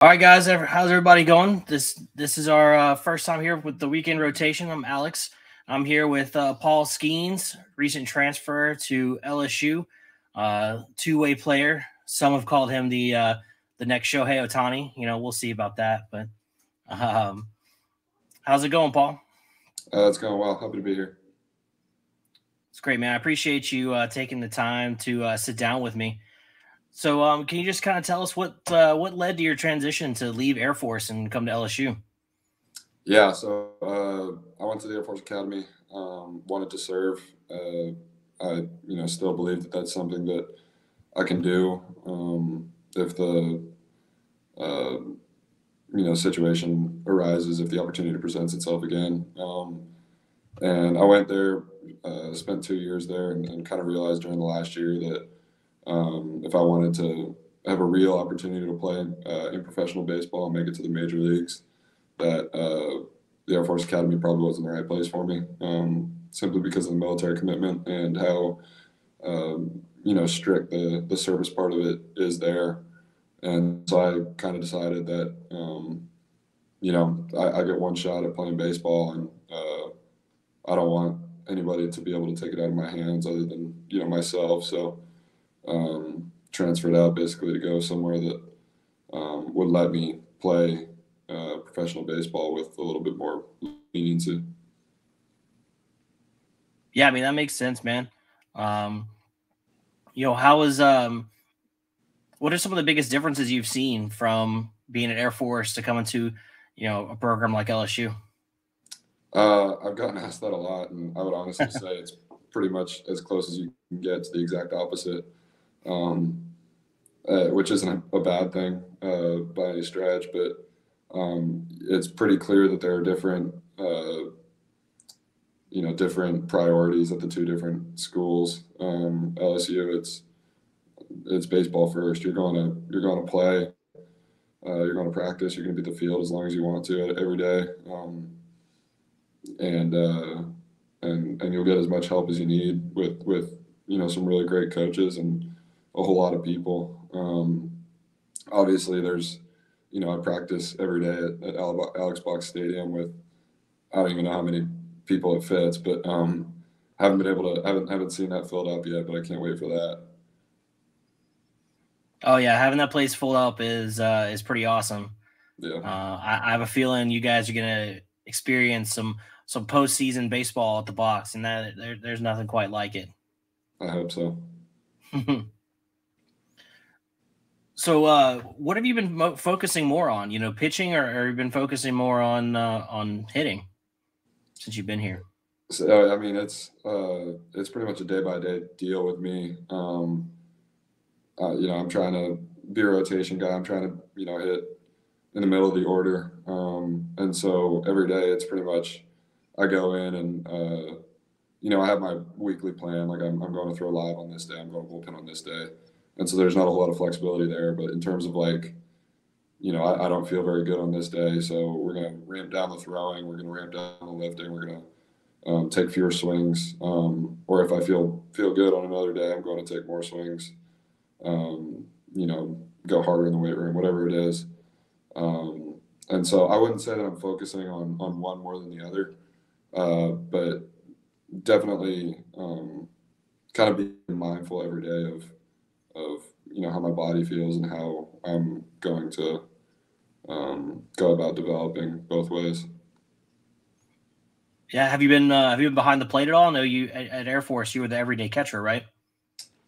All right, guys. How's everybody going? This is our first time here with the weekend rotation. I'm Alex. I'm here with Paul Skenes, recent transfer to LSU, two-way player. Some have called him the next Shohei Ohtani. We'll see about that. But how's it going, Paul? It's going well. Happy to be here. It's great, man. I appreciate you taking the time to sit down with me. So, can you just kind of tell us what led to your transition to leave Air Force and come to LSU? Yeah, so I went to the Air Force Academy. Wanted to serve. I still believe that that's something that I can do if the situation arises, if the opportunity presents itself again. And I went there, spent 2 years there, and kind of realized during the last year that if I wanted to have a real opportunity to play in professional baseball and make it to the major leagues, that the Air Force Academy probably wasn't the right place for me, simply because of the military commitment and how strict the service part of it is there. And so I kind of decided that I get one shot at playing baseball, and I don't want anybody to be able to take it out of my hands other than myself. So transferred out basically to go somewhere that would let me play professional baseball with a little bit more leniency. Yeah, I mean that makes sense, man. How is what are some of the biggest differences you've seen from being at Air Force to coming to, a program like LSU? I've gotten asked that a lot, and I would honestly say it's pretty much as close as you can get to the exact opposite, which isn't a bad thing by any stretch, but it's pretty clear that there are different priorities at the two different schools. LSU, it's baseball first. You're going to play. You're going to practice. You're going to be at the field as long as you want to every day, and you'll get as much help as you need with some really great coaches and a whole lot of people. Obviously, there's I practice every day at Alex Box Stadium with, I don't even know how many people it fits, but haven't seen that filled up yet, but I can't wait for that. Oh yeah, having that place full up is pretty awesome. Yeah. I have a feeling you guys are gonna experience some postseason baseball at the box, and that there's nothing quite like it. I hope so. So, what have you been focusing more on? Pitching, or have you been focusing more on hitting since you've been here? So, I mean, it's pretty much a day by day deal with me. I'm trying to be a rotation guy. I'm trying to hit in the middle of the order, and so every day it's pretty much I go in and I have my weekly plan. Like I'm going to throw live on this day. I'm going to bullpen on this day. And so there's not a whole lot of flexibility there. But in terms of I don't feel very good on this day. So we're going to ramp down the throwing. We're going to ramp down the lifting. We're going to take fewer swings. Or if I feel good on another day, I'm going to take more swings. Go harder in the weight room, whatever it is. And so I wouldn't say that I'm focusing on one more than the other. But definitely kind of being mindful every day of how my body feels and how I'm going to go about developing both ways. Yeah, have you been behind the plate at all? I know you at Air Force you were the everyday catcher, right?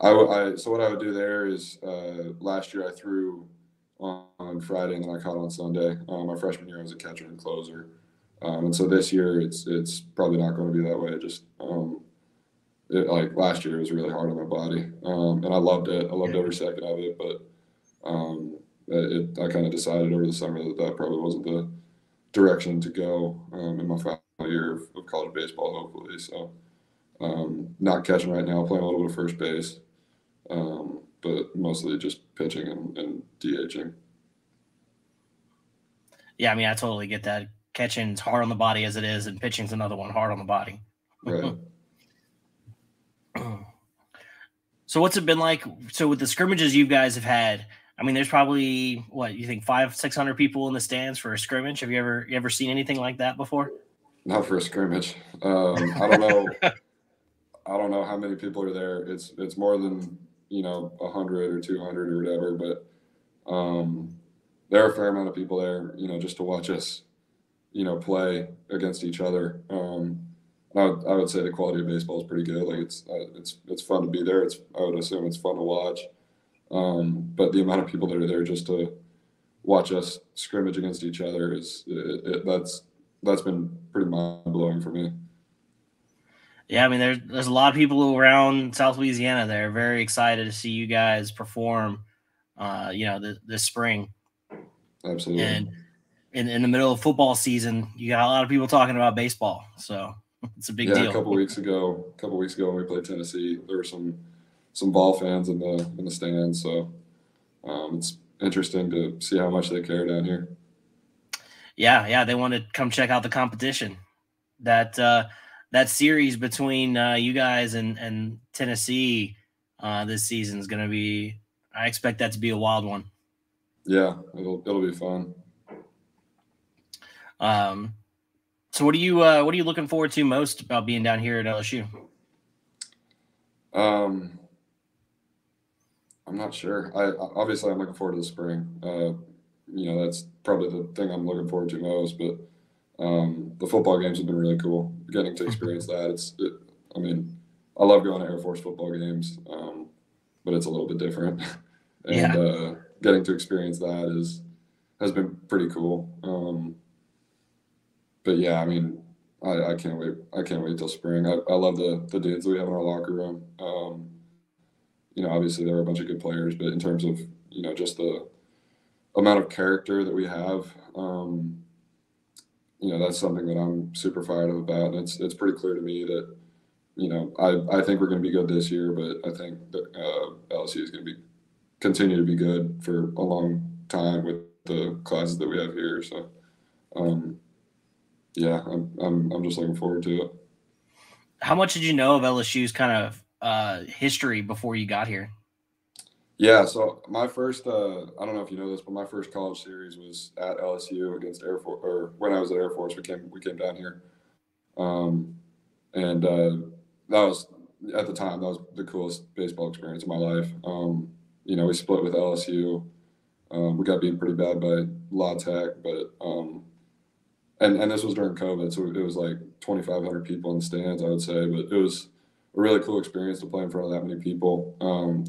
So what I would do there is last year I threw on Friday and then I caught on Sunday. My freshman year I was a catcher and closer, and so this year it's probably not going to be that way. Just like last year, it was really hard on my body, and I loved it. I loved every second of it, but I kind of decided over the summer that probably wasn't the direction to go in my final year of college baseball, hopefully. So not catching right now, playing a little bit of first base, but mostly just pitching and DHing. Yeah, I mean, I totally get that. Catching's hard on the body as it is, and pitching's another one hard on the body. Right. So what's it been like? So with the scrimmages you guys have had, I mean, there's probably what you think 500-600 people in the stands for a scrimmage. Have you ever seen anything like that before? Not for a scrimmage. I don't know. I don't know how many people are there. It's more than 100 or 200 or whatever, but there are a fair amount of people there, just to watch us, play against each other. I would say the quality of baseball is pretty good. Like it's fun to be there. I would assume it's fun to watch. But the amount of people that are there just to watch us scrimmage against each other that's been pretty mind blowing for me. Yeah, I mean, there's a lot of people around South Louisiana that are very excited to see you guys perform. This spring, Absolutely. and in the middle of football season, you got a lot of people talking about baseball, so it's a big Yeah, a deal. couple weeks ago when we played Tennessee, there were some ball fans in the stands. So it's interesting to see how much they care down here. Yeah, they want to come check out the competition. That series between you guys and Tennessee this season is going to be. I expect that to be a wild one. Yeah, it'll be fun. So what are you looking forward to most about being down here at LSU? I'm not sure. Obviously I'm looking forward to the spring. That's probably the thing I'm looking forward to most. But the football games have been really cool. Getting to experience that. I mean, I love going to Air Force football games, but it's a little bit different. And Yeah. Getting to experience that has been pretty cool. But yeah, I mean, I can't wait. I can't wait till spring. I love the dudes that we have in our locker room. Obviously there are a bunch of good players, but in terms of just the amount of character that we have, that's something that I'm super fired up about. And it's pretty clear to me that I think we're going to be good this year, but I think that LSU is going to continue to be good for a long time with the classes that we have here. So, yeah, I'm just looking forward to it. How much did you know of LSU's kind of history before you got here? Yeah, so my first, I don't know if you know this, but my first college series was at LSU against Air Force, or when I was at Air Force, we came down here, and that was at the time that was the coolest baseball experience of my life. We split with LSU. We got beaten pretty bad by La Tech, but and this was during COVID, so it was like 2,500 people in the stands, I would say, but it was a really cool experience to play in front of that many people.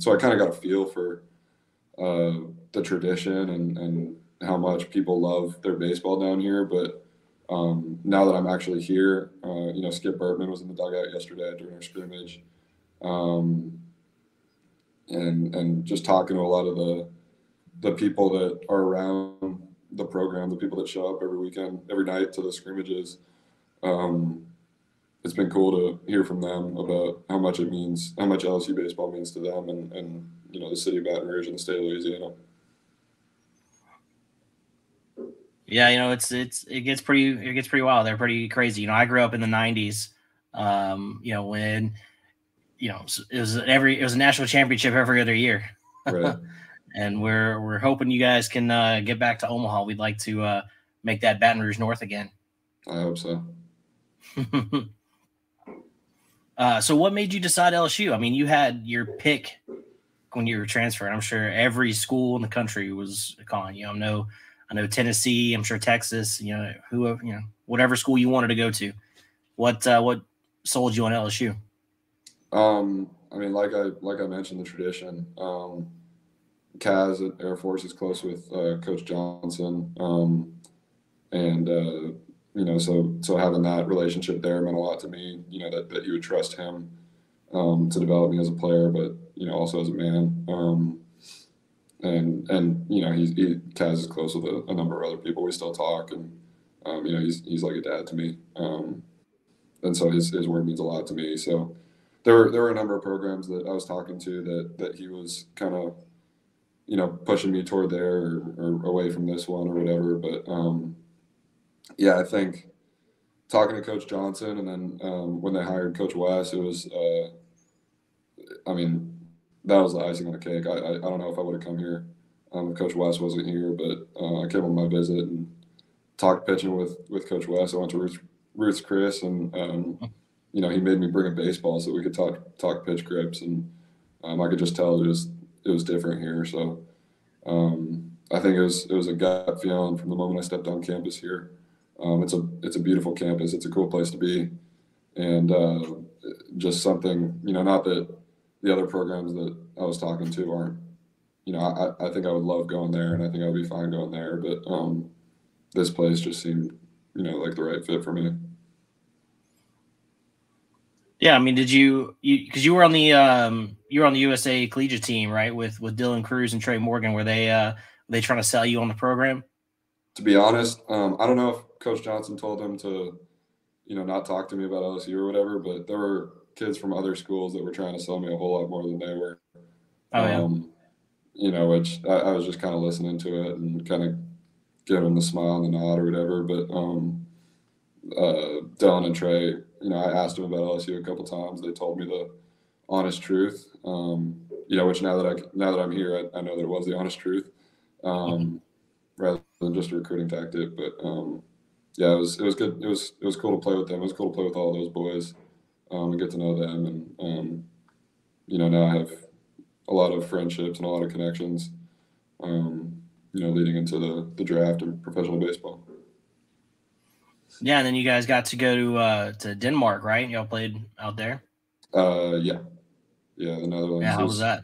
So I kind of got a feel for the tradition and how much people love their baseball down here. But now that I'm actually here, Skip Bertman was in the dugout yesterday during our scrimmage, and just talking to a lot of the people that are around the program, the people that show up every weekend, every night to the scrimmages. It's been cool to hear from them about how much LSU baseball means to them and the city of Baton Rouge and the state of Louisiana. Yeah, it gets pretty wild. They're pretty crazy. I grew up in the '90s. When it was a national championship every other year. Right. And we're hoping you guys can get back to Omaha. We'd like to make that Baton Rouge North again. I hope so. So what made you decide LSU? I mean, you had your pick when you were transferring. I'm sure every school in the country was calling you. I know Tennessee. I'm sure Texas. Whatever school you wanted to go to. What sold you on LSU? I mean, like I mentioned, the tradition. Kaz at Air Force is close with Coach Johnson, and so having that relationship there meant a lot to me. That you would trust him to develop me as a player, but also as a man. And Kaz is close with a number of other people. We still talk, and he's like a dad to me. And so his word means a lot to me. So there were a number of programs that I was talking to that he was kind of pushing me toward there or away from this one or whatever. But yeah, I think talking to Coach Johnson and then when they hired Coach West, it was I mean, that was the icing on the cake. I don't know if I would have come here Coach West wasn't here, but I came on my visit and talked pitching with Coach West. I went to Ruth's Chris, and he made me bring a baseball so we could talk pitch grips, and I could just tell it was different here. So I think it was a gut feeling from the moment I stepped on campus here. It's a beautiful campus. It's a cool place to be, and just something, not that the other programs that I was talking to aren't. I think I would love going there, and I think I would be fine going there. But this place just seemed, like the right fit for me. Yeah, I mean, did because you were on the USA collegiate team, right? With Dylan Cruz and Trey Morgan, were they trying to sell you on the program? To be honest, I don't know if Coach Johnson told them to, not talk to me about LSU or whatever, but there were kids from other schools that were trying to sell me a whole lot more than they were. Oh yeah. Which I was just kind of listening to it and kind of giving them the smile and the nod or whatever. But Dylan and Trey, I asked them about LSU a couple times. They told me the honest truth. Which now that I'm here, I know that it was the honest truth, rather than just a recruiting tactic. But yeah, it was good. It was cool to play with them. It was cool to play with all those boys and get to know them. And now I have a lot of friendships and a lot of connections, leading into the draft and professional baseball. Yeah, and then you guys got to go to Denmark, right? Y'all played out there. Yeah, the Netherlands. Yeah, how was that?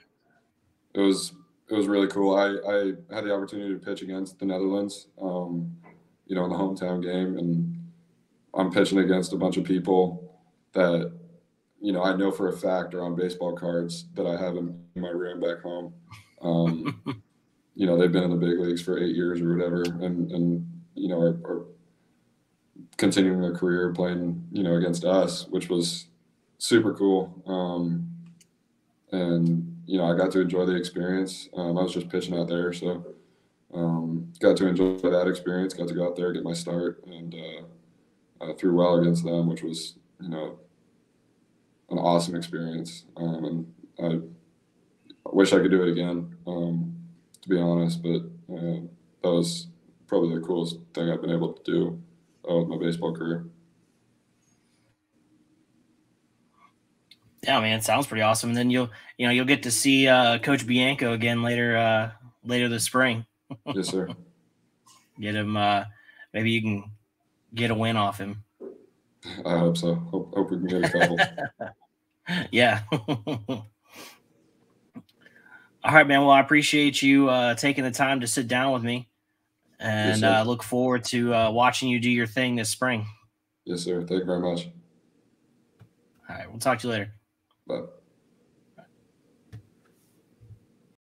It was really cool. I had the opportunity to pitch against the Netherlands, in the hometown game, and I'm pitching against a bunch of people that, I know for a fact are on baseball cards that I have in my room back home. They've been in the big leagues for 8 years or whatever, and are continuing their career playing, against us, which was super cool. And I got to enjoy the experience. I was just pitching out there, so got to enjoy that experience. Got to go out there, get my start, and threw well against them, which was an awesome experience. And I wish I could do it again, to be honest. But that was probably the coolest thing I've been able to do with my baseball career. Yeah, man, it sounds pretty awesome. And then you'll get to see Coach Bianco again later this spring. Yes, sir. Get him. Maybe you can get a win off him. I hope so. Hope we can get a couple. Yeah. All right, man. Well, I appreciate you taking the time to sit down with me, and Yes, look forward to watching you do your thing this spring. Yes, sir. Thank you very much. All right. We'll talk to you later. Bye.